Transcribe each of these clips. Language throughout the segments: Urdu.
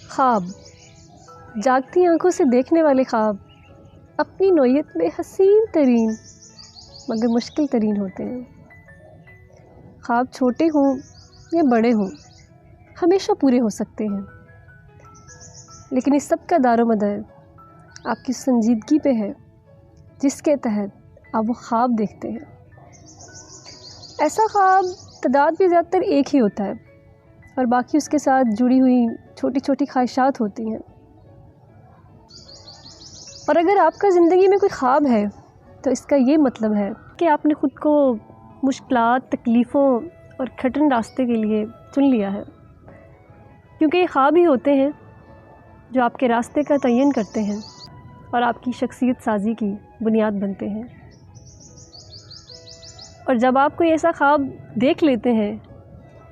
خواب، جاگتی آنکھوں سے دیکھنے والے خواب اپنی نوعیت میں حسین ترین مگر مشکل ترین ہوتے ہیں۔ خواب چھوٹے ہوں یا بڑے ہوں ہمیشہ پورے ہو سکتے ہیں، لیکن اس سب کا دار و مدار آپ کی سنجیدگی پہ ہے جس کے تحت آپ وہ خواب دیکھتے ہیں۔ ایسا خواب تعداد بھی زیادہ تر ایک ہی ہوتا ہے اور باقی اس کے ساتھ جڑی ہوئی چھوٹی چھوٹی خواہشات ہوتی ہیں۔ اور اگر آپ کا زندگی میں کوئی خواب ہے تو اس کا یہ مطلب ہے کہ آپ نے خود کو مشکلات، تکلیفوں اور کھٹن راستے کے لیے چن لیا ہے، کیونکہ یہ خواب ہی ہوتے ہیں جو آپ کے راستے کا تعین کرتے ہیں اور آپ کی شخصیت سازی کی بنیاد بنتے ہیں۔ اور جب آپ کوئی ایسا خواب دیکھ لیتے ہیں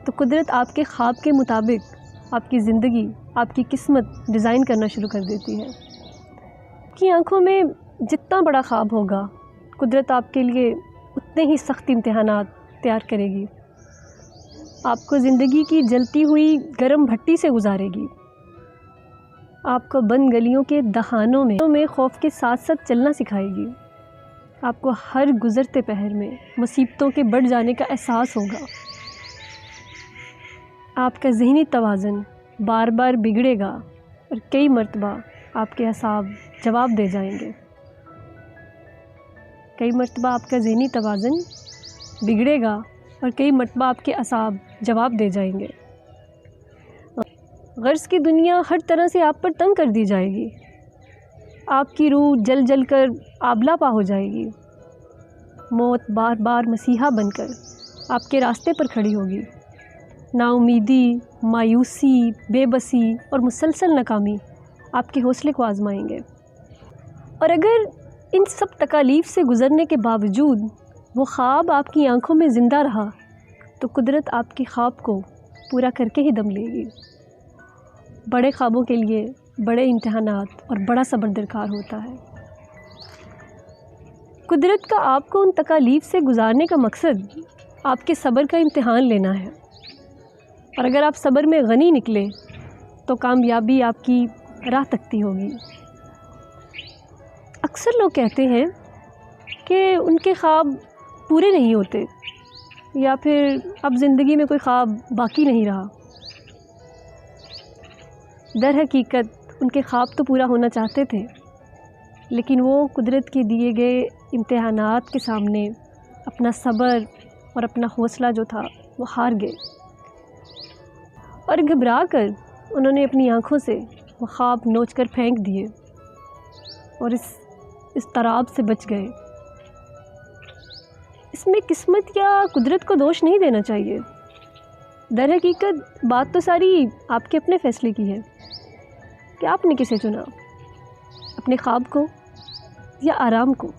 تو قدرت آپ کے خواب کے مطابق آپ کی زندگی، آپ کی قسمت ڈیزائن کرنا شروع کر دیتی ہے۔ آپ کی آنکھوں میں جتنا بڑا خواب ہوگا، قدرت آپ کے لیے اتنے ہی سخت امتحانات تیار کرے گی، آپ کو زندگی کی جلتی ہوئی گرم بھٹی سے گزارے گی، آپ کو بند گلیوں کے دہانوں میں خوف کے ساتھ ساتھ چلنا سکھائے گی، آپ کو ہر گزرتے پہر میں مصیبتوں کے بڑھ جانے کا احساس ہوگا، آپ کا ذہنی توازن بار بار بگڑے گا اور کئی مرتبہ آپ کے اعصاب جواب دے جائیں گے۔ کئی مرتبہ آپ کا ذہنی توازن بگڑے گا اور کئی مرتبہ آپ کے اعصاب جواب دے جائیں گے۔ غرض کی دنیا ہر طرح سے آپ پر تنگ کر دی جائے گی، آپ کی روح جل جل کر آبلہ پا ہو جائے گی، موت بار بار مسیحا بن کر آپ کے راستے پر کھڑی ہوگی، نا امیدی، مایوسی، بے بسی اور مسلسل ناکامی آپ کے حوصلے کو آزمائیں گے۔ اور اگر ان سب تکالیف سے گزرنے کے باوجود وہ خواب آپ کی آنکھوں میں زندہ رہا تو قدرت آپ کے خواب کو پورا کر کے ہی دم لے گی۔ بڑے خوابوں کے لیے بڑے امتحانات اور بڑا صبر درکار ہوتا ہے۔ قدرت کا آپ کو ان تکالیف سے گزارنے کا مقصد آپ کے صبر کا امتحان لینا ہے، اور اگر آپ صبر میں غنی نکلے تو کامیابی آپ کی راہ تکتی ہوگی۔ اکثر لوگ کہتے ہیں کہ ان کے خواب پورے نہیں ہوتے، یا پھر اب زندگی میں کوئی خواب باقی نہیں رہا۔ در حقیقت ان کے خواب تو پورا ہونا چاہتے تھے، لیکن وہ قدرت کے دیے گئے امتحانات کے سامنے اپنا صبر اور اپنا حوصلہ جو تھا وہ ہار گئے، اور گھبرا کر انہوں نے اپنی آنکھوں سے وہ خواب نوچ کر پھینک دیے اور اس اضطراب سے بچ گئے۔ اس میں قسمت یا قدرت کو دوش نہیں دینا چاہیے، در حقیقت بات تو ساری آپ کے اپنے فیصلے کی ہے کہ آپ نے کسے چنا، اپنے خواب کو یا آرام کو۔